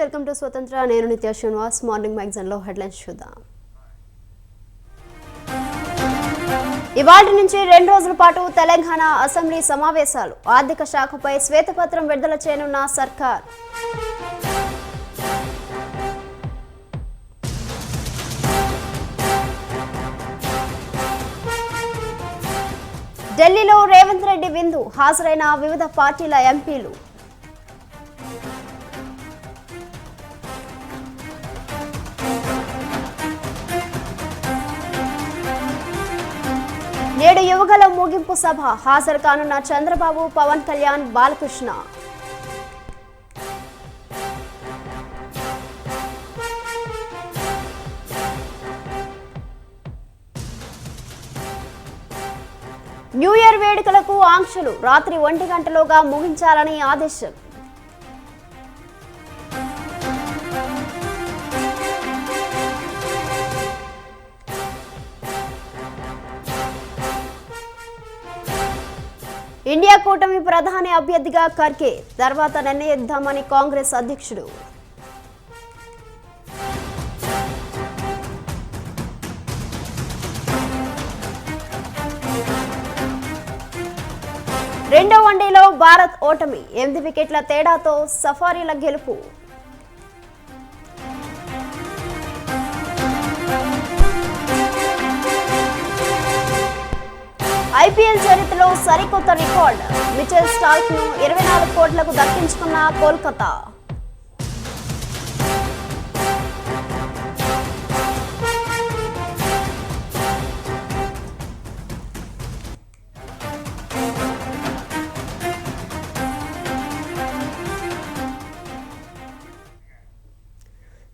Welcome to స్వతంత్ర. నేను నిత్య శ్రీనివాస్. మార్నింగ్ మ్యాగజైన్ లో హెడ్లైన్స్ చూద్దాం. ఇవాళ నుంచి 2 రోజుల పాటు తెలంగాణ అసెంబ్లీ సమావేశాలు. ఆర్థిక శాఖపై శ్వేతపత్రం విడుదల చేయనున్న సర్కార్. ఢిల్లీలో రేవంత్ రెడ్డి విందు. హాజరైన వివిధ పార్టీల ఎంపీలు. నేడు యువగల ముగింపు సభ. హాజరు కానున్న చంద్రబాబు, పవన్ కళ్యాణ్, బాలకృష్ణ. న్యూ ఇయర్ వేడుకలకు ఆంక్షలు. రాత్రి 1 గంటలోగా ముగించాలని ఆదేశం. ఇండియా కూటమి ప్రధాని అభ్యర్థిగా ఖర్గే. తర్వాత నిర్ణయిద్దామని కాంగ్రెస్ అధ్యక్షుడు. రెండో వన్డేలో భారత్ ఓటమి. 8 వికెట్ల తేడాతో సఫారీల గెలుపు. ఐపీఎల్ చరిత్రలో సరికొత్త రికార్డ్. మిచెల్ స్టార్క్ ను 24 కోట్లకు దక్కించుకున్న కోల్కతా.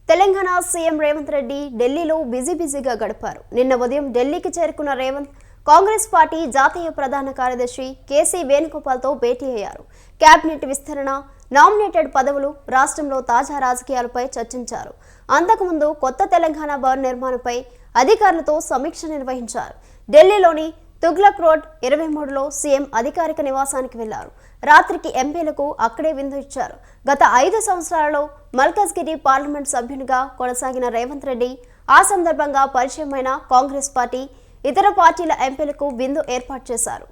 తెలంగాణ సీఎం రేవంత్ రెడ్డి ఢిల్లీలో బిజీగా గడిపారు. నిన్న ఉదయం ఢిల్లీకి చేరుకున్న రేవంత్ కాంగ్రెస్ పార్టీ జాతీయ ప్రధాన కార్యదర్శి కేసీ వేణుగోపాల్తో భేటీ అయ్యారు. కేబినెట్ విస్తరణ, నామినేటెడ్ పదవులు, రాష్ట్రంలో తాజా రాజకీయాలపై చర్చించారు. అంతకుముందు కొత్త తెలంగాణ భవన్ నిర్మాణంపై అధికారులతో సమీక్ష నిర్వహించారు. ఢిల్లీలోని తుగ్లక్ రోడ్ 23లో సీఎం అధికారిక నివాసానికి వెళ్లారు. రాత్రికి ఎంపీలకు అక్కడే విందు ఇచ్చారు. గత 5 సంవత్సరాలలో మల్కజ్గిరి పార్లమెంట్ సభ్యునిగా కొనసాగిన రేవంత్ రెడ్డి ఆ సందర్భంగా పరిచయమైన కాంగ్రెస్ పార్టీ, ఇతర పార్టీల ఎంపీలకు విందు ఏర్పాటు చేశారు.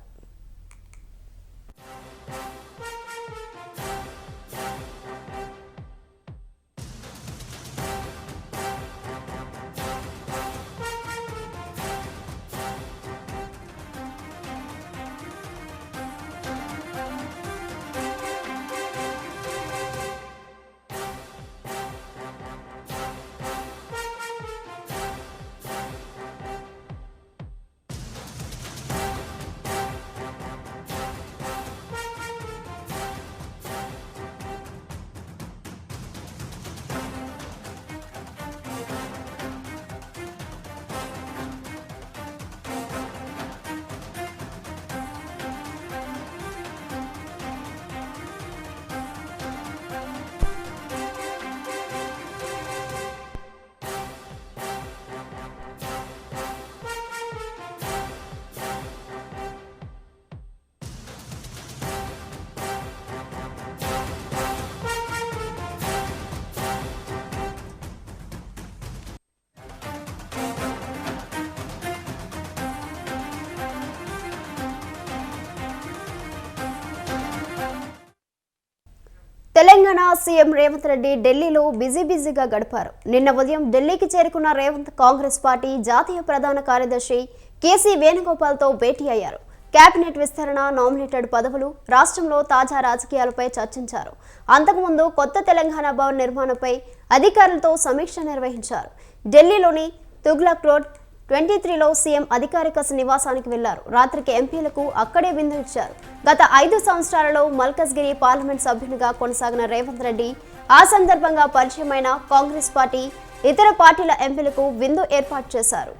తెలంగాణ సీఎం రేవంత్ రెడ్డి ఢిల్లీలో బిజీగా గడిపారు. నిన్న ఉదయం ఢిల్లీకి చేరుకున్న రేవంత్ కాంగ్రెస్ పార్టీ జాతీయ ప్రధాన కార్యదర్శి కేసీ వేణుగోపాల్తో భేటీ అయ్యారు. కేబినెట్ విస్తరణ, నామినేటెడ్ పదవులు, రాష్ట్రంలో తాజా రాజకీయాలపై చర్చించారు. అంతకుముందు కొత్త తెలంగాణ భవన్ నిర్మాణంపై అధికారులతో సమీక్ష నిర్వహించారు. ఢిల్లీలోని తుగ్లక్ రోడ్ 23లో సీఎం అధికారిక నివాసానికి వెళ్లారు. రాత్రికి ఎంపీలకు అక్కడే విందు ఇచ్చారు. గత 5 సంవత్సరాలలో మల్కజ్గిరి పార్లమెంట్ సభ్యునిగా కొనసాగిన రేవంత్ రెడ్డి ఆ సందర్భంగా పరిచయమైన కాంగ్రెస్ పార్టీ, ఇతర పార్టీల ఎంపీలకు విందు ఏర్పాటు చేశారు.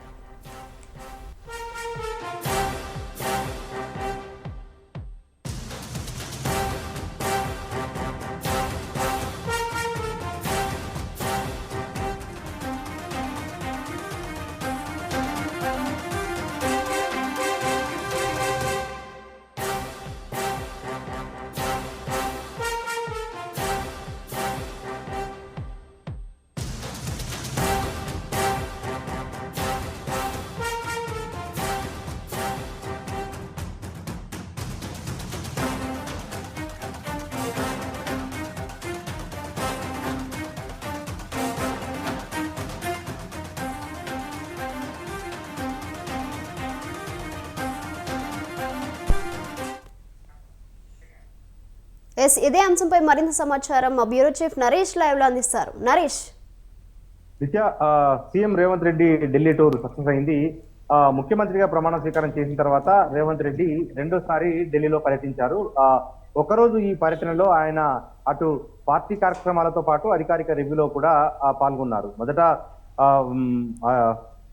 ఇదే అంశంపై మరింత సమాచారం మా బ్యూరో చీఫ్ నరేష్ లైవ్ లో అందిస్తారు. Naresh. CM Revanth Reddy Delhi tour success అయింది. ముఖ్యమంత్రిగా ప్రమాణ స్వీకారం చేసిన తర్వాత రేవంత్ రెడ్డి రెండోసారి ఢిల్లీలో పర్యటించారు. ఒకరోజు ఈ పర్యటనలో ఆయన అటు పార్టీ కార్యక్రమాలతో పాటు అధికారిక రివ్యూలో కూడా పాల్గొన్నారు. మొదట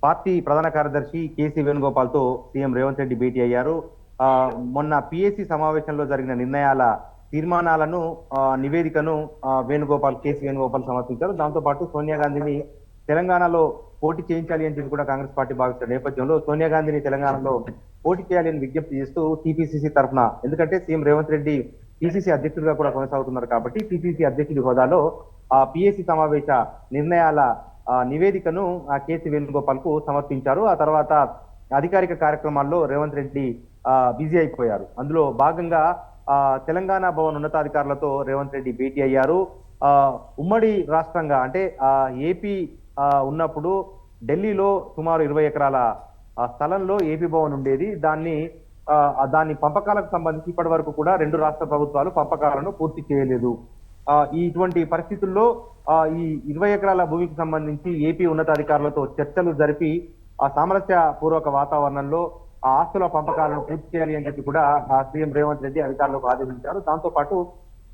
పార్టీ ప్రధాన కార్యదర్శి కేసీ వేణుగోపాల్ తో సీఎం రేవంత్ రెడ్డి భేటీ అయ్యారు. మొన్న పిఎస్సి సమావేశంలో జరిగిన తీర్మానాలను నివేదికను కేసీ వేణుగోపాల్ సమర్పించారు. దాంతో పాటు సోనియా గాంధీని తెలంగాణలో పోటీ చేయించాలి అని చెప్పి కూడా కాంగ్రెస్ పార్టీ భావిస్తున్న నేపథ్యంలో సోనియా గాంధీని తెలంగాణలో పోటీ చేయాలి అని విజ్ఞప్తి చేస్తూ టీపీసీసీ తరఫున, ఎందుకంటే సీఎం రేవంత్ రెడ్డి పిసిసి అధ్యక్షుడిగా కూడా కొనసాగుతున్నారు కాబట్టి పిసిసి అధ్యక్షుడి హోదాలో ఆ పిఎస్సి సమావేశ నిర్ణయాల నివేదికను కేసీ వేణుగోపాల్ కు సమర్పించారు. ఆ తర్వాత అధికారిక కార్యక్రమాల్లో రేవంత్ రెడ్డి బిజీ అయిపోయారు. అందులో భాగంగా తెలంగాణ భవన్ ఉన్నతాధికారులతో రేవంత్ రెడ్డి భేటీ అయ్యారు. ఉమ్మడి రాష్ట్రంగా అంటే ఏపీ ఉన్నప్పుడు ఢిల్లీలో సుమారు 20 ఎకరాల స్థలంలో ఏపీ భవన్ ఉండేది. దాని పంపకాలకు సంబంధించి ఇప్పటి వరకు కూడా 2 రాష్ట్ర ప్రభుత్వాలు పంపకాలను పూర్తి చేయలేదు. ఇటువంటి పరిస్థితుల్లో ఈ 20 ఎకరాల భూమికి సంబంధించి ఏపీ ఉన్నతాధికారులతో చర్చలు జరిపి ఆ సామరస్య పూర్వక వాతావరణంలో ఆ ఆస్తుల పంపకాలను పూర్తి చేయాలి అని చెప్పి కూడా సీఎం రేవంత్ రెడ్డి అధికారులకు ఆదేశించారు. దాంతో పాటు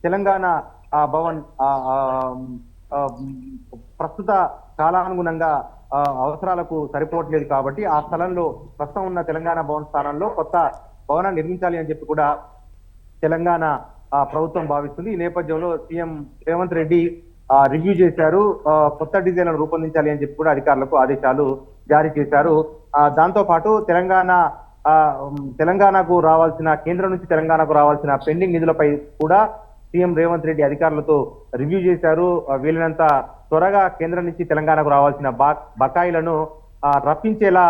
తెలంగాణ భవన్ ప్రస్తుత కాలానుగుణంగా అవసరాలకు సరిపోవట్లేదు కాబట్టి ఆ స్థలంలో ప్రస్తుతం ఉన్న తెలంగాణ భవన్ స్థానంలో కొత్త భవనాన్ని నిర్మించాలి అని చెప్పి కూడా తెలంగాణ ప్రభుత్వం భావిస్తుంది. ఈ నేపథ్యంలో సీఎం రేవంత్ రెడ్డి రివ్యూ చేశారు. కొత్త డిజైన్లను రూపొందించాలి అని చెప్పి కూడా అధికారులకు ఆదేశాలు జారీ చేశారు. దాంతో పాటు తెలంగాణకు రావాల్సిన కేంద్రం నుంచి తెలంగాణకు రావాల్సిన పెండింగ్ నిధులపై కూడా సీఎం రేవంత్ రెడ్డి అధికారులతో రివ్యూ చేశారు. వీలైనంత త్వరగా కేంద్రం నుంచి తెలంగాణకు రావాల్సిన బకాయిలను రప్పించేలా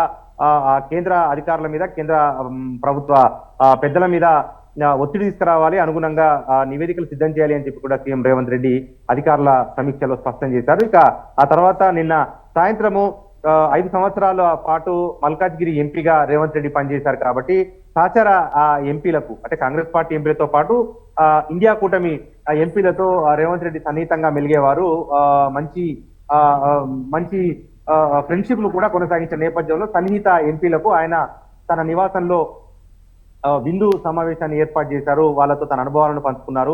కేంద్ర అధికారుల మీద, కేంద్ర ప్రభుత్వ పెద్దల మీద ఒత్తిడి తీసుకురావాలి, అనుగుణంగా నివేదికలు సిద్ధం చేయాలి అని చెప్పి కూడా సీఎం రేవంత్ రెడ్డి అధికారుల సమీక్షలో స్పష్టం చేశారు. ఇక ఆ తర్వాత నిన్న సాయంత్రము 5 సంవత్సరాల పాటు మల్కాజ్గిరి ఎంపీగా రేవంత్ రెడ్డి పనిచేశారు కాబట్టి సహచర ఎంపీలకు, అంటే కాంగ్రెస్ పార్టీ ఎంపీలతో పాటు ఇండియా కూటమి ఎంపీలతో రేవంత్ రెడ్డి సన్నిహితంగా మెలిగేవారు. మంచి ఫ్రెండ్షిప్ ను కూడా కొనసాగించిన నేపథ్యంలో సన్నిహిత ఎంపీలకు ఆయన తన నివాసంలో విందు సమావేశాన్ని ఏర్పాటు చేశారు. వాళ్ళతో తన అనుభవాలను పంచుకున్నారు.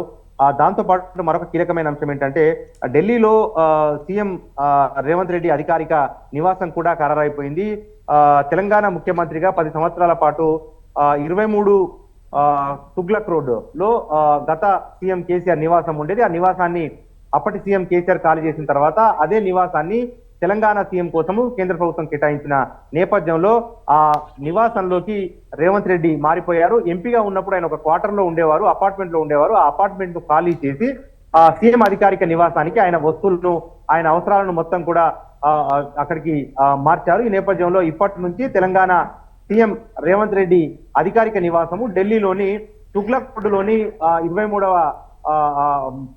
దాంతో పాటు మరొక కీలకమైన అంశం ఏంటంటే ఢిల్లీలో సీఎం రేవంత్ రెడ్డి అధికారిక నివాసం కూడా ఖరారైపోయింది. తెలంగాణ ముఖ్యమంత్రిగా 10 సంవత్సరాల పాటు 23 తుగ్లక్ రోడ్ లో గత సీఎం కేసీఆర్ నివాసం ఉండేది. ఆ నివాసాన్ని అప్పటి సీఎం కేసీఆర్ ఖాళీ చేసిన తర్వాత అదే నివాసాన్ని తెలంగాణ సీఎం కోసము కేంద్ర ప్రభుత్వం కేటాయించిన నేపథ్యంలో ఆ నివాసంలోకి రేవంత్ రెడ్డి మారిపోయారు. ఎంపీగా ఉన్నప్పుడు ఆయన ఒక క్వార్టర్ లో ఉండేవారు, అపార్ట్మెంట్ లో ఉండేవారు. ఆ అపార్ట్మెంట్ ను ఖాళీ చేసి ఆ సీఎం అధికారిక నివాసానికి ఆయన వస్తువులను, ఆయన అవసరాలను మొత్తం కూడా అక్కడికి మార్చారు. ఈ నేపథ్యంలో ఇప్పటి నుంచి తెలంగాణ సీఎం రేవంత్ రెడ్డి అధికారిక నివాసము ఢిల్లీలోని తుగ్లక్ రోడ్డులోని 23వ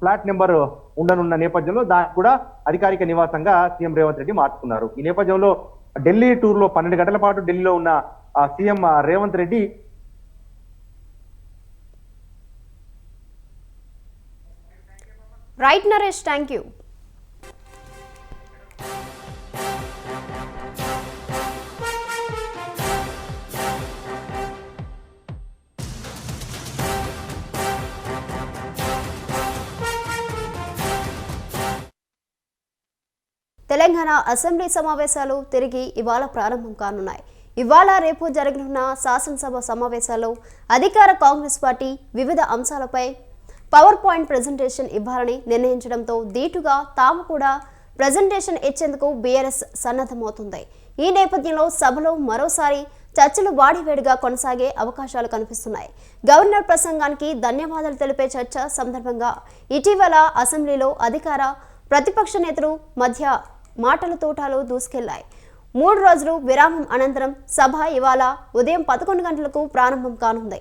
ఫ్లాట్ నెంబర్ ఉండనున్న నేపథ్యంలో దాన్ని కూడా అధికారిక నివాసంగా సీఎం రేవంత్ రెడ్డి మార్చుకున్నారు. ఈ నేపథ్యంలో ఢిల్లీ టూర్ లో 12 గంటల పాటు ఢిల్లీలో ఉన్న CM Revanth Reddy right Naresh, thank you. Telangana assembly సమావేశాలు తిరిగి ఇవాళ ప్రారంభం కానున్నాయి. ఇవాళ రేపు జరగనున్న శాసనసభ సమావేశాల్లో అధికార కాంగ్రెస్ పార్టీ వివిధ అంశాలపై పవర్ పాయింట్ ప్రెజెంటేషన్ ఇవ్వాలని నిర్ణయించడంతో దీటుగా తాము కూడా ప్రెజెంటేషన్ ఇచ్చేందుకు బీఆర్ఎస్ సన్నద్ధమవుతుంది. ఈ నేపథ్యంలో సభలో మరోసారి చర్చలు వాడివేడిగా కొనసాగే అవకాశాలు కనిపిస్తున్నాయి. గవర్నర్ ప్రసంగానికి ధన్యవాదాలు తెలిపే చర్చ సందర్భంగా ఇటీవల అసెంబ్లీలో అధికార ప్రతిపక్ష నేతలు మధ్య మాటల తోటాలు దూసుకెళ్లాయి. 3 రోజులు విరామం అనంతరం సభ ఇవాళ ఉదయం 11 గంటలకు ప్రారంభం కానుంది.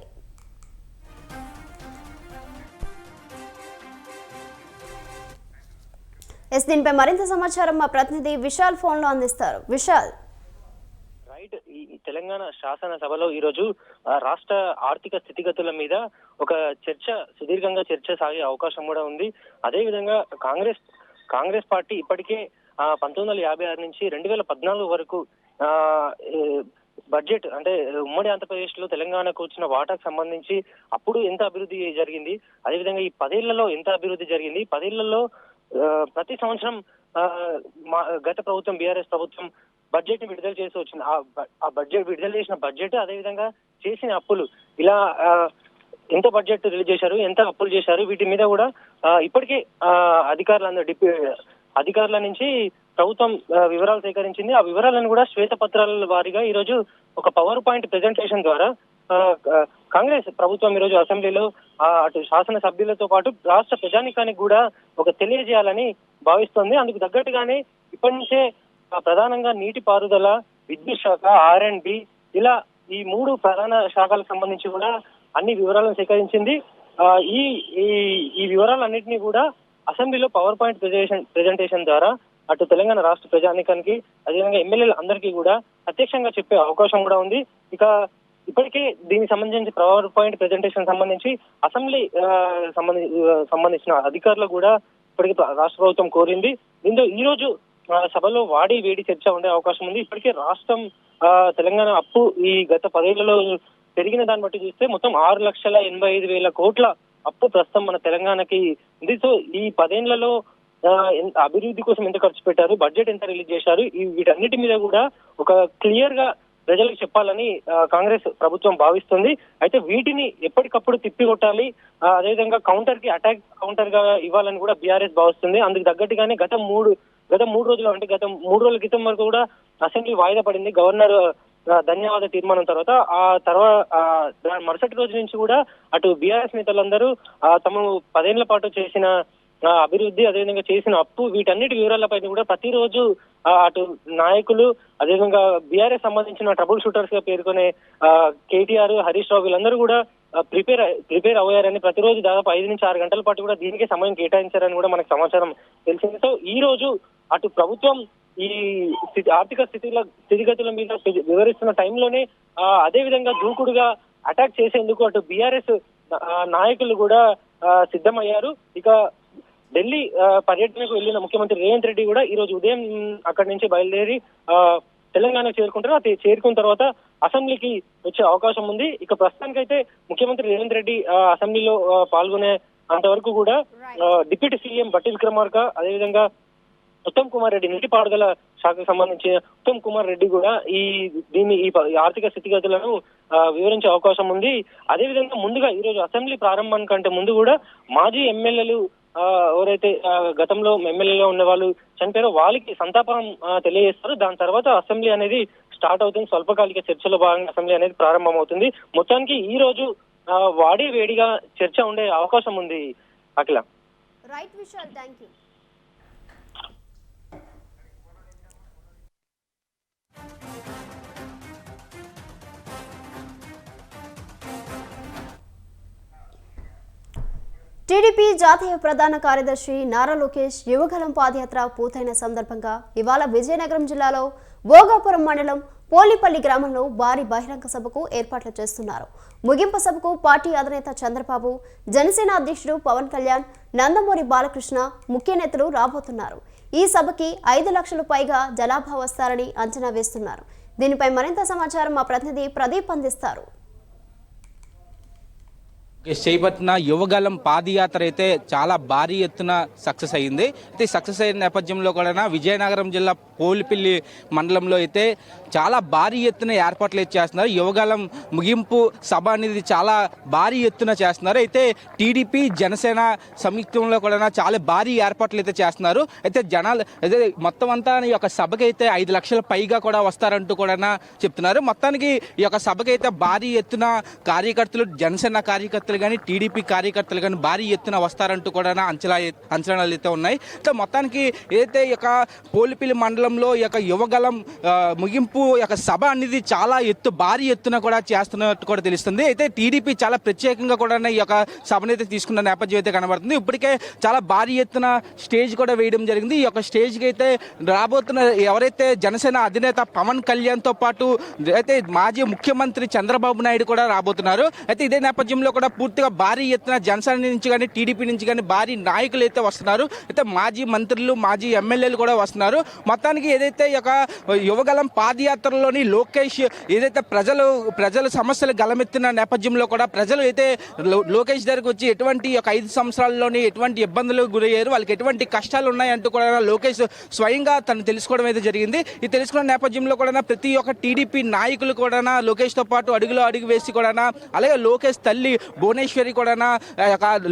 దీనిపై మరింత సమాచారం మా ప్రతినిధి విశాల్ ఫోన్ లో అందిస్తారు. విశాల్. రైట్. ఈ తెలంగాణ శాసనసభలో ఈరోజు రాష్ట్ర ఆర్థిక స్థితిగతుల మీద ఒక సుదీర్ఘంగా చర్చ సాగే అవకాశం కూడా ఉంది. అదేవిధంగా కాంగ్రెస్ పార్టీ ఇప్పటికే 1956 నుంచి 2014 వరకు బడ్జెట్ అంటే ఉమ్మడి ఆంధ్రప్రదేశ్ లో తెలంగాణకు వచ్చిన వాటాకు సంబంధించి అప్పుడు ఎంత అభివృద్ధి జరిగింది, అదేవిధంగా ఈ 10 ఏళ్లలో ఎంత అభివృద్ధి జరిగింది, 10 ఏళ్లలో ప్రతి సంవత్సరం గత ప్రభుత్వం బీఆర్ఎస్ ప్రభుత్వం బడ్జెట్ ని విడుదల చేసి వచ్చింది. ఆ బడ్జెట్ విడుదల చేసిన బడ్జెట్ అదేవిధంగా చేసిన అప్పులు ఇలా ఎంత బడ్జెట్ రిలీజ్ చేశారు, ఎంత అప్పులు చేశారు, వీటి మీద కూడా ఇప్పటికే అధికారుల నుంచి ప్రభుత్వం వివరాలు సేకరించింది. ఆ వివరాలను కూడా శ్వేతపత్రాల వారీగా ఈ రోజు ఒక పవర్ పాయింట్ ప్రెజెంటేషన్ ద్వారా కాంగ్రెస్ ప్రభుత్వం ఈ రోజు అసెంబ్లీలో అటు శాసన సభ్యులతో పాటు రాష్ట్ర ప్రజానీకానికి కూడా ఒక తెలియజేయాలని భావిస్తోంది. అందుకు తగ్గట్టుగానే ఇప్పటి నుంచే ప్రధానంగా నీటిపారుదల, విద్యుత్ శాఖ, R&B ఇలా ఈ 3 ప్రధాన శాఖలకు సంబంధించి కూడా అన్ని వివరాలను సేకరించింది. ఈ వివరాలన్నింటినీ కూడా అసెంబ్లీలో పవర్ పాయింట్ ప్రెజెంటేషన్ ద్వారా అటు తెలంగాణ రాష్ట్ర ప్రజానీకానికి అదేవిధంగా ఎమ్మెల్యేలు అందరికీ కూడా ప్రత్యక్షంగా చెప్పే అవకాశం కూడా ఉంది. ఇక ఇప్పటికే దీనికి సంబంధించి పవర్ పాయింట్ ప్రెజెంటేషన్ సంబంధించి అసెంబ్లీ సంబంధించిన అధికారులు కూడా ఇప్పటికే రాష్ట్ర ప్రభుత్వం కోరింది. దీంతో ఈ రోజు సభలో వాడి వేడి చర్చ ఉండే అవకాశం ఉంది. ఇప్పటికే రాష్ట్రం తెలంగాణ అప్పు ఈ గత 10 ఏళ్లలో పెరిగిన దాన్ని బట్టి చూస్తే మొత్తం 6,85,000 కోట్ల అప్పు ప్రస్తుతం మన తెలంగాణకి ఉంది. సో ఈ 10 ఏళ్లలో అభివృద్ధి కోసం ఎంత ఖర్చు పెట్టారు, బడ్జెట్ ఎంత రిలీజ్ చేశారు, వీటన్నిటి మీద కూడా ఒక క్లియర్ గా ప్రజలకు చెప్పాలని కాంగ్రెస్ ప్రభుత్వం భావిస్తుంది. అయితే వీటిని ఎప్పటికప్పుడు తిప్పికొట్టాలి, అదేవిధంగా అటాక్ కౌంటర్ గా ఇవ్వాలని కూడా బీఆర్ఎస్ భావిస్తుంది. అందుకు తగ్గట్టుగానే గత మూడు రోజులు అంటే గత 3 రోజుల క్రితం వరకు కూడా అసెంబ్లీ వాయిదా పడింది గవర్నర్ ధన్యవాద తీర్మానం తర్వాత. దాని మరుసటి రోజు నుంచి కూడా అటు బీఆర్ఎస్ నేతలందరూ తమ 10 ఏళ్ల పాటు చేసిన అభివృద్ధి అదేవిధంగా చేసిన అప్పు వీటన్నిటి వివరాలపై కూడా ప్రతిరోజు అటు నాయకులు అదేవిధంగా బీఆర్ఎస్ సంబంధించిన ట్రబుల్ షూటర్స్ గా పేర్కొనే కేటీఆర్, హరీష్ రావు వీళ్ళందరూ కూడా ప్రిపేర్ అయ్యారని ప్రతిరోజు దాదాపు 5 నుంచి 6 గంటల పాటు కూడా దీనికే సమయం కేటాయించారని కూడా మనకు సమాచారం తెలిసింది. సో ఈ రోజు అటు ప్రభుత్వం ఈ ఆర్థిక స్థితిగతుల మీద వివరిస్తున్న టైంలోనే అదే విధంగా దూకుడుగా అటాక్ చేసేందుకు అటు బీఆర్ఎస్ నాయకులు కూడా సిద్ధమయ్యారు. ఇక ఢిల్లీ పర్యటనకు వెళ్లిన ముఖ్యమంత్రి రేవంత్ రెడ్డి కూడా ఈ రోజు ఉదయం అక్కడి నుంచి బయలుదేరి తెలంగాణకు చేరుకుంటారు. చేరుకున్న తర్వాత అసెంబ్లీకి వచ్చే అవకాశం ఉంది. ఇక ప్రస్తుతానికైతే ముఖ్యమంత్రి రేవంత్ రెడ్డి అసెంబ్లీలో పాల్గొనే అంతవరకు కూడా డిప్యూటీ సీఎం బట్టి విక్రమార్క అదేవిధంగా ఉత్తమ్ కుమార్ రెడ్డి నీటిపారుదల శాఖకు సంబంధించిన ఉత్తమ్ కుమార్ రెడ్డి కూడా ఈ ఆర్థిక స్థితిగతులను వివరించే అవకాశం ఉంది. అదేవిధంగా ముందుగా ఈ రోజు అసెంబ్లీ ప్రారంభానికంటే ముందు కూడా మాజీ ఎమ్మెల్యేలు ఎవరైతే గతంలో ఎమ్మెల్యేగా ఉన్న వాళ్ళు చనిపోయారో వాళ్ళకి సంతాపం తెలియజేస్తారు. దాని తర్వాత అసెంబ్లీ అనేది స్టార్ట్ అవుతుంది. స్వల్పకాలిక చర్చలో భాగంగా అసెంబ్లీ అనేది ప్రారంభం అవుతుంది. మొత్తానికి ఈ రోజు వాడి వేడిగా చర్చ ఉండే అవకాశం ఉంది. Akhila. Right Vishal, thank you. TDP జాతీయ ప్రధాన కార్యదర్శి నారా లోకేష్ యువగలం పాదయాత్ర పూర్తయిన సందర్భంగా ఇవాళ విజయనగరం జిల్లాలో భోగాపురం మండలం పోలిపల్లి గ్రామంలో భారీ బహిరంగ సభకు ఏర్పాట్లు చేస్తున్నారు. ముగింపు సభకు పార్టీ అధినేత చంద్రబాబు, జనసేన అధ్యక్షుడు పవన్ కళ్యాణ్, నందమూరి బాలకృష్ణ ముఖ్య నేతలు రాబోతున్నారు. ఈ సభకి 5 లక్షలు పైగా జనాభా వస్తారని అంచనా వేస్తున్నారు. దీనిపై మరింత సమాచారం మా ప్రతినిధి ప్రదీప్ అందిస్తారు. చేపట్టిన యువగలం పాదయాత్ర అయితే చాలా భారీ ఎత్తున సక్సెస్ అయ్యింది. అయితే సక్సెస్ అయిన నేపథ్యంలో కూడా విజయనగరం జిల్లా పోలిపల్లి మండలంలో అయితే చాలా భారీ ఎత్తున ఏర్పాట్లు అయితే చేస్తున్నారు. యువగలం ముగింపు సభ అనేది చాలా భారీ ఎత్తున చేస్తున్నారు. అయితే టీడీపీ జనసేన సంయుక్తంలో కూడా చాలా భారీ ఏర్పాట్లు అయితే చేస్తున్నారు. అయితే జనాలు అయితే మొత్తం అంతా ఈ యొక్క సభకి అయితే 5 లక్షల పైగా కూడా వస్తారంటూ కూడా చెప్తున్నారు. మొత్తానికి ఈ యొక్క సభకి అయితే భారీ ఎత్తున కార్యకర్తలు, జనసేన కార్యకర్తలు కానీ టీడీపీ కార్యకర్తలు కానీ భారీ ఎత్తున వస్తారంటూ కూడా అంచనాలు అయితే ఉన్నాయి. సో మొత్తానికి ఏదైతే ఈ యొక్క పోలిపిల్లి మండలంలో ఈ యొక్క యువగలం ముగింపు యొక్క సభ అనేది చాలా భారీ ఎత్తున కూడా చేస్తున్నట్టు కూడా తెలుస్తుంది. అయితే టీడీపీ చాలా ప్రత్యేకంగా కూడా ఈ యొక్క సభను అయితే తీసుకున్న నేపథ్యం అయితే కనబడుతుంది. ఇప్పటికే చాలా భారీ ఎత్తున స్టేజ్ కూడా వేయడం జరిగింది. ఈ యొక్క స్టేజ్కి అయితే రాబోతున్న ఎవరైతే జనసేన అధినేత పవన్ కళ్యాణ్తో పాటు అయితే మాజీ ముఖ్యమంత్రి చంద్రబాబు నాయుడు కూడా రాబోతున్నారు. అయితే ఇదే నేపథ్యంలో కూడా పూర్తిగా భారీ ఎత్తున జనసేన నుంచి కానీ టీడీపీ నుంచి కానీ భారీ నాయకులు అయితే వస్తున్నారు. అయితే మాజీ మంత్రులు మాజీ ఎమ్మెల్యేలు కూడా వస్తున్నారు. మొత్తానికి ఏదైతే ఈ యొక్క యువగలం పాదయాత్రలోని లోకేష్ ఏదైతే ప్రజల సమస్యలు గలమెత్తిన నేపథ్యంలో కూడా ప్రజలు అయితే లోకేష్ దగ్గరికి వచ్చి ఎటువంటి ఒక 5 సంవత్సరాల్లోని ఎటువంటి ఇబ్బందులు గురయ్యారు, వాళ్ళకి ఎటువంటి కష్టాలు ఉన్నాయంటూ కూడా లోకేష్ స్వయంగా తను తెలుసుకోవడం అయితే జరిగింది. ఈ తెలుసుకున్న నేపథ్యంలో కూడా ప్రతి ఒక్క టీడీపీ నాయకులు కూడా లోకేష్తో పాటు అడుగులో అడుగు వేసి కూడా అలాగే లోకేష్ తల్లి భువనేశ్వరి కూడా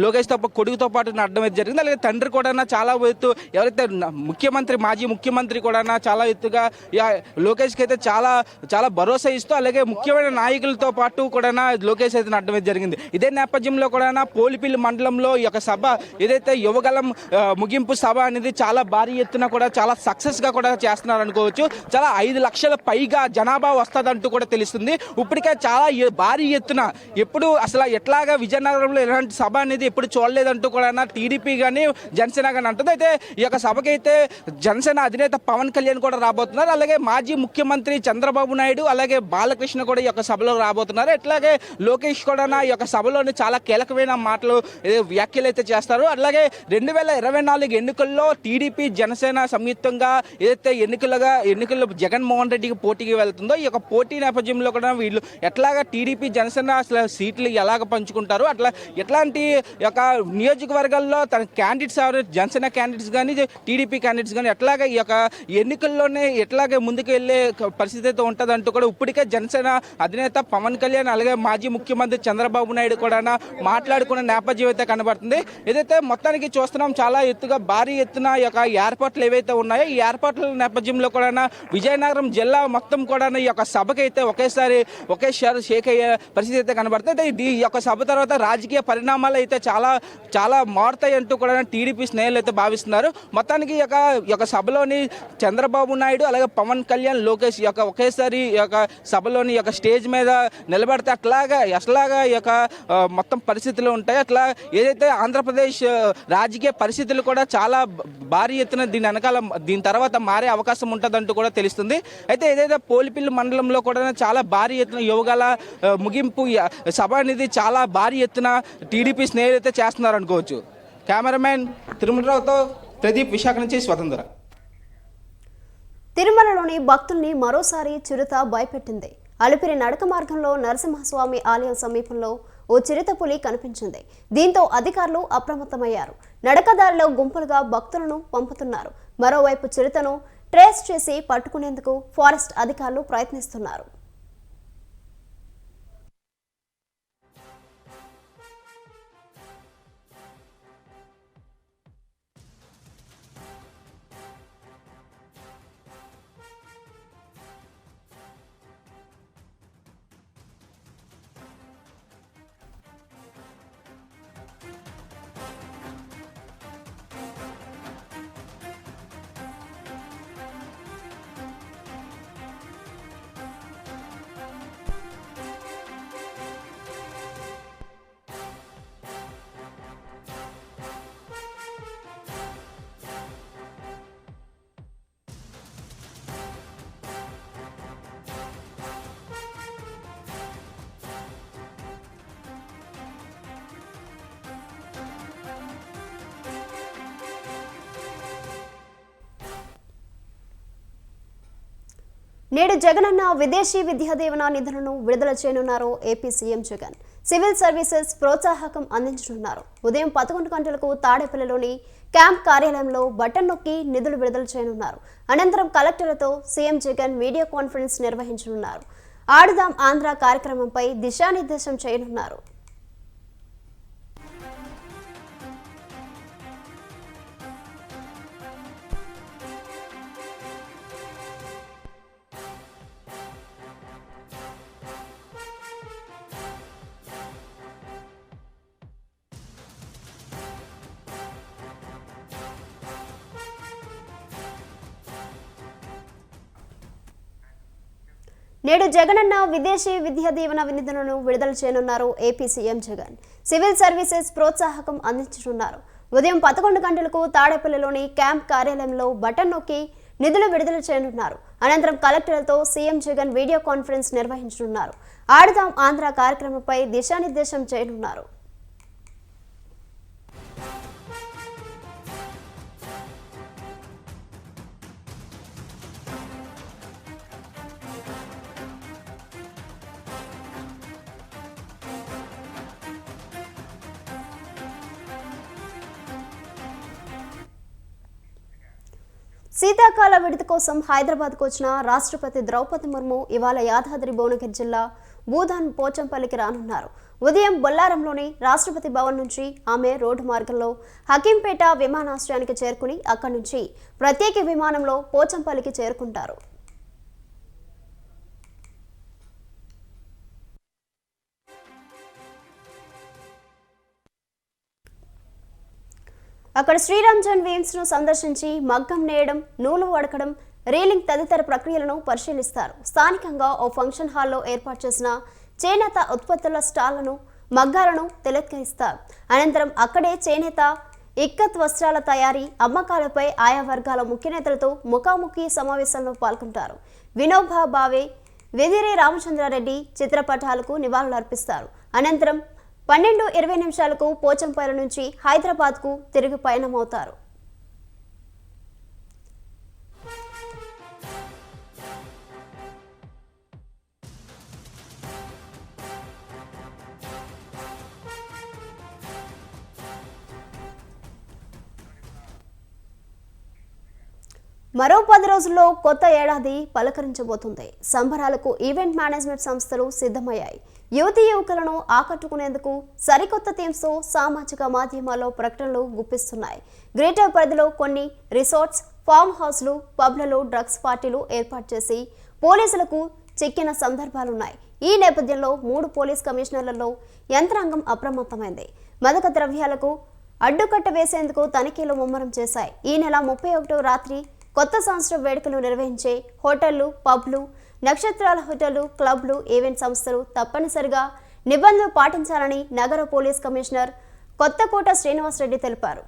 లోకేష్తో కొడుకుతో పాటు నడడం అయితే జరిగింది. అలాగే తండ్రి కూడా చాలా ఎత్తు ఎవరైతే మాజీ ముఖ్యమంత్రి కూడా చాలా ఎత్తుగా లోకేష్కి అయితే చాలా భరోసా ఇస్తూ అలాగే ముఖ్యమైన నాయకులతో పాటు కూడా లోకేష్ అయితే నడడం అయితే జరిగింది. ఇదే నేపథ్యంలో కూడా పోలిపిల్లి మండలంలో ఈ యొక్క సభ ఏదైతే యువగలం ముగింపు సభ అనేది చాలా భారీ ఎత్తున కూడా చాలా సక్సెస్గా కూడా చేస్తున్నారు అనుకోవచ్చు. చాలా 5 లక్షల పైగా జనాభా వస్తుందంటూ కూడా తెలుస్తుంది. ఇప్పటికే చాలా భారీ ఎత్తున ఎప్పుడు అసలు ఎట్లాగా విజయనగరంలో ఇలాంటి సభ అనేది ఎప్పుడు చూడలేదంటూ కూడా టీడీపీ కానీ జనసేన కానీ అంటుంది. అయితే ఈ యొక్క సభకి అయితే జనసేన అధినేత పవన్ కళ్యాణ్ కూడా రాబోతున్నారు. అలాగే మాజీ ముఖ్యమంత్రి చంద్రబాబు నాయుడు అలాగే బాలకృష్ణ కూడా ఈ యొక్క సభలో రాబోతున్నారు. అట్లాగే లోకేష్ కూడా ఈ యొక్క సభలోని చాలా కీలకమైన మాటలు వ్యాఖ్యలు అయితే చేస్తారు. అలాగే 2024 ఎన్నికల్లో టీడీపీ జనసేన సంయుక్తంగా ఏదైతే ఎన్నికల్లో జగన్మోహన్ రెడ్డికి పోటీకి వెళ్తుందో ఈ యొక్క పోటీ నేపథ్యంలో కూడా వీళ్ళు ఎట్లాగా టీడీపీ జనసేన అసలు సీట్లు ఎలాగ పంచుకుంటారు, అట్లా ఎట్లాంటి యొక్క నియోజకవర్గాల్లో తన క్యాండిడేట్స్ ఎవరు జనసేన క్యాండిడేట్స్ కానీ టీడీపీ క్యాండిడేట్స్ కానీ ఎట్లాగా ఈ యొక్క ఎన్నికల్లోనే ఎట్లాగే ముందుకు వెళ్ళే పరిస్థితి అయితే ఉంటుందంటూ కూడా ఇప్పటికే జనసేన అధినేత పవన్ కళ్యాణ్ అలాగే మాజీ ముఖ్యమంత్రి చంద్రబాబు నాయుడు కూడా మాట్లాడుకున్న నేపథ్యం అయితే కనబడుతుంది. ఏదైతే మొత్తానికి చూస్తున్నాం చాలా ఎత్తుగా భారీ ఎత్తున ఈ యొక్క ఏర్పాట్లు ఏవైతే ఉన్నాయో ఈ ఏర్పాట్ల నేపథ్యంలో కూడా విజయనగరం జిల్లా మొత్తం కూడా ఈ యొక్క సభకి అయితే ఒకేసారి షేక్ అయ్యే పరిస్థితి అయితే కనబడుతుంది. అయితే ఈ యొక్క సభ తర్వాత రాజకీయ పరిణామాలు అయితే చాలా మారుతాయి అంటూ కూడా టీడీపీ స్నేహితులు అయితే భావిస్తున్నారు. మొత్తానికి ఈ యొక్క సభలోని చంద్రబాబు నాయుడు అలాగే పవన్ కళ్యాణ్ లోకేష్ ఈ యొక్క ఒకేసారి ఈ యొక్క సభలోని ఈ యొక్క స్టేజ్ మీద నిలబడితే ఎట్లాగా ఈ యొక్క మొత్తం పరిస్థితులు ఉంటాయి. అట్లా ఏదైతే ఆంధ్రప్రదేశ్ రాజకీయ పరిస్థితులు కూడా చాలా భారీ ఎత్తున దీని తర్వాత మారే అవకాశం ఉంటుందంటూ కూడా తెలుస్తుంది. అయితే ఏదైతే పోలిపిల్లి మండలంలో కూడా చాలా భారీ ఎత్తున యువగల ముగింపు సభ అనేది చాలా భారీ ఎత్తున టీడీపీ స్నేహితులు అయితే చేస్తున్నారు అనుకోవచ్చు. కెమెరామెన్ తిరుమలరావుతో ప్రదీప్, విశాఖ నుంచి స్వతంత్ర. తిరుమలలోని భక్తుల్ని మరోసారి చిరుత భయపెట్టింది. అలిపిరి నడక మార్గంలో నరసింహస్వామి ఆలయం సమీపంలో ఓ చిరుతపులి కనిపించింది. దీంతో అధికారులు అప్రమత్తమయ్యారు. నడకదారిలో గుంపులుగా భక్తులను పంపుతున్నారు. మరోవైపు చిరుతను ట్రేస్ చేసి పట్టుకునేందుకు ఫారెస్ట్ అధికారులు ప్రయత్నిస్తున్నారు. నేడు జగనన్న విదేశీ విద్యా దీవెన నిధులను విడుదల చేయనున్నారు AP CM Jagan. Civil services ప్రోత్సాహకం అందించనున్నారు. ఉదయం 11 గంటలకు తాడేపల్లిలోని క్యాంప్ కార్యాలయంలో బటన్ నొక్కి నిధులు విడుదల చేయనున్నారు. అనంతరం కలెక్టర్లతో సీఎం జగన్ వీడియో కాన్ఫరెన్స్ నిర్వహించనున్నారు. ఆడుదాం ఆంధ్ర కార్యక్రమంపై దిశానిర్దేశం చేయనున్నారు. నేడు జగనన్న విదేశీ విద్యా దీవెన నిధులను విడుదల చేయనున్నారు AP CM Jagan. Civil services ప్రోత్సాహకం అందించనున్నారు. ఉదయం 11 గంటలకు తాడేపల్లిలోని క్యాంప్ కార్యాలయంలో బటన్ నొక్కి నిధులు విడుదల చేయనున్నారు. అనంతరం కలెక్టర్లతో సీఎం జగన్ వీడియో కాన్ఫరెన్స్ నిర్వహించనున్నారు. ఆడుదాం ఆంధ్ర కార్యక్రమంపై దిశానిర్దేశం చేయనున్నారు. శీతాకాల విడిది కోసం హైదరాబాద్కు వచ్చిన రాష్ట్రపతి ద్రౌపది ముర్ము ఇవాళ యాదాద్రి భువనగిరి జిల్లా భూదాన్ పోచంపల్లికి రానున్నారు. ఉదయం బొల్లారంలోని రాష్ట్రపతి భవన్ నుంచి ఆమె రోడ్డు మార్గంలో హకీంపేట విమానాశ్రయానికి చేరుకుని అక్కడి నుంచి ప్రత్యేక విమానంలో పోచంపల్లికి చేరుకుంటారు. అక్కడ శ్రీరామ్ జన్ వీమ్స్ ను సందర్శించి మగ్గం నేయడం, నూలు వడకడం, రీలింగ్ తదితర ప్రక్రియలను పరిశీలిస్తారు. స్థానికంగా ఓ ఫంక్షన్ హాల్లో ఏర్పాటు చేసిన చేనేత ఉత్పత్తుల స్టాళ్లను, మగ్గాలను తిలకిస్తారు. అనంతరం అక్కడే చేనేత ఇక్కత్ వస్త్రాల తయారీ, అమ్మకాలపై ఆయా వర్గాల ముఖ్య నేతలతో ముఖాముఖి సమావేశంలో పాల్గొంటారు. వినోబా భావే, వెదిరే రామచంద్రారెడ్డి చిత్రపటాలకు నివాళులర్పిస్తారు. అనంతరం 12:20 పోచంపల్లి నుంచి హైదరాబాద్కు తిరిగి పయనమవుతారు. మరో 10 రోజుల్లో కొత్త ఏడాది పలకరించబోతుంది. సంబరాలకు ఈవెంట్ మేనేజ్మెంట్ సంస్థలు సిద్ధమయ్యాయి. యువతీ యువకులను ఆకట్టుకునేందుకు సరికొత్త థీమ్స్తో సామాజిక మాధ్యమాల్లో ప్రకటనలు గుప్పిస్తున్నాయి. గ్రేటర్ పరిధిలో కొన్ని రిసార్ట్స్, ఫామ్ హౌస్లు, పబ్లలో డ్రగ్స్ పార్టీలు ఏర్పాటు చేసి పోలీసులకు చిక్కిన సందర్భాలున్నాయి. ఈ నేపథ్యంలో 3 పోలీస్ కమిషనర్లలో యంత్రాంగం అప్రమత్తమైంది. మాదక ద్రవ్యాలకు అడ్డుకట్ట వేసేందుకు తనిఖీలు ముమ్మరం చేశాయి. ఈ నెల 31 రాత్రి కొత్త సంవత్సరం వేడుకలు నిర్వహించే హోటళ్లు, పబ్లు, నక్షత్రాల హోటళ్లు, క్లబ్లు, ఈవెంట్ సంస్థలు తప్పనిసరిగా నిబంధనలు పాటించాలని నగర పోలీస్ కమిషనర్ కొత్తకోట శ్రీనివాసరెడ్డి తెలిపారు.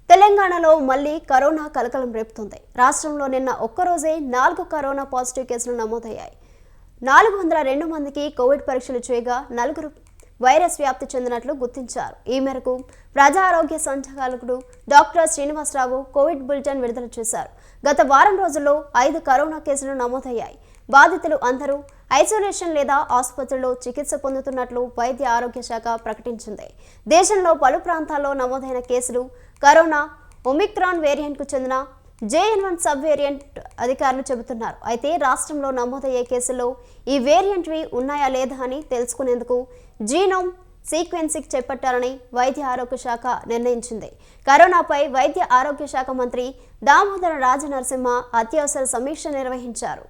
తెలంగాణలో మళ్లీ కరోనా కలకలం రేపుతుంది. రాష్ట్రంలో నిన్న ఒక్కరోజే 4 కరోనా పాజిటివ్ కేసులు నమోదయ్యాయి. 402 మందికి కోవిడ్ పరీక్షలు చేయగా 4 వైరస్ వ్యాప్తి చెందినట్లు గుర్తించారు. ఈ మేరకు ప్రజా ఆరోగ్య సంచాలకుడు డాక్టర్ శ్రీనివాసరావు కోవిడ్ బులెటిన్ విడుదల చేశారు. గత వారం రోజుల్లో 5 కరోనా కేసులు నమోదయ్యాయి. బాధితులు అందరూ ఐసోలేషన్ లేదా ఆసుపత్రిలో చికిత్స పొందుతున్నట్లు వైద్య ఆరోగ్య శాఖ ప్రకటించింది. దేశంలో పలు ప్రాంతాల్లో నమోదైన కేసులు కరోనా ఒమిక్రాన్ వేరియంట్కు చెందిన JN1 సబ్ వేరియంట్ అధికారులు చెబుతున్నారు. అయితే రాష్ట్రంలో నమోదయ్యే కేసుల్లో ఈ వేరియంట్వి ఉన్నాయా లేదా అని తెలుసుకునేందుకు జీనోమ్ సీక్వెన్సింగ్ చేపట్టాలని వైద్య ఆరోగ్య శాఖ నిర్ణయించింది. కరోనాపై వైద్య ఆరోగ్య శాఖ మంత్రి దామోదర రాజనరసింహ అత్యవసర సమీక్ష నిర్వహించారు.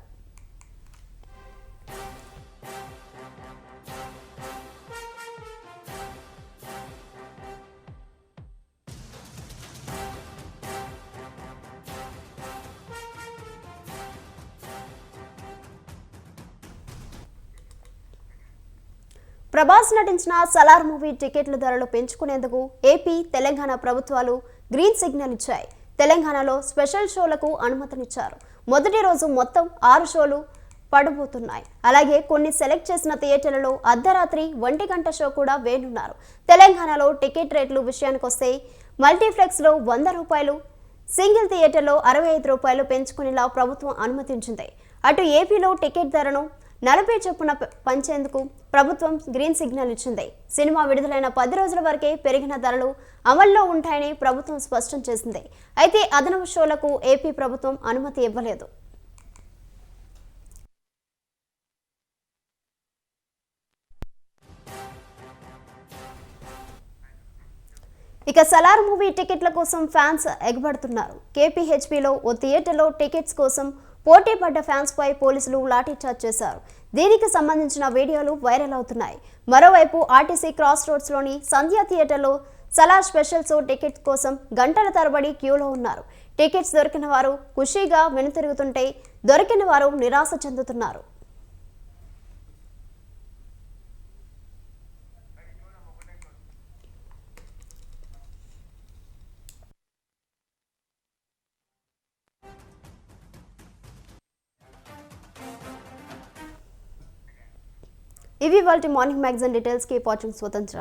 ప్రభాస్ నటించిన సలార్ మూవీ టికెట్ల ధరలు పెంచుకునేందుకు ఏపీ, తెలంగాణ ప్రభుత్వాలు గ్రీన్ సిగ్నల్ ఇచ్చాయి. తెలంగాణలో స్పెషల్ షోలకు అనుమతినిచ్చారు. మొదటి రోజు మొత్తం 6 షోలు పడబోతున్నాయి. అలాగే కొన్ని సెలెక్ట్ చేసిన థియేటర్లలో అర్ధరాత్రి 1 గంట షో కూడా వేయనున్నారు. తెలంగాణలో టికెట్ రేట్లు విషయానికొస్తే మల్టీప్లెక్స్లో 100 రూపాయలు, సింగిల్ థియేటర్లో 65 రూపాయలు పెంచుకునేలా ప్రభుత్వం అనుమతించింది. అటు ఏపీలో టికెట్ ధరను 40 చొప్పున పంచేందుకు ప్రభుత్వం గ్రీన్ సిగ్నల్ ఇచ్చింది. సినిమా విడుదలైన 10 రోజుల వరకే పెరిగిన ధరలు అమల్లో ఉంటాయని ప్రభుత్వం స్పష్టం చేసింది. అయితే అదనపు షోలకు ఏపీ ప్రభుత్వం అనుమతి ఇవ్వలేదు. ఇక సలార్ మూవీ టికెట్ల కోసం ఫ్యాన్స్ ఎగబడుతున్నారు. కేపీహెచ్పీలో ఓ థియేటర్లో టికెట్స్ కోసం పోటీ పడ్డ ఫ్యాన్స్ పై పోలీసులు లాఠీచార్జ్ చేశారు. దీనికి సంబంధించిన వీడియోలు వైరల్ అవుతున్నాయి. మరోవైపు ఆర్టీసీ క్రాస్ రోడ్స్ లోని సంధ్యా థియేటర్లో సలార్ స్పెషల్ షో టికెట్ కోసం గంటల తరబడి క్యూలో ఉన్నారు. టికెట్స్ దొరికిన వారు ఖుషీగా వెనుతిరుగుతుంటే దొరికిన వారు నిరాశ చెందుతున్నారు. ఇవి వాటి morning magazine details. Keep watching స్వతంత్ర.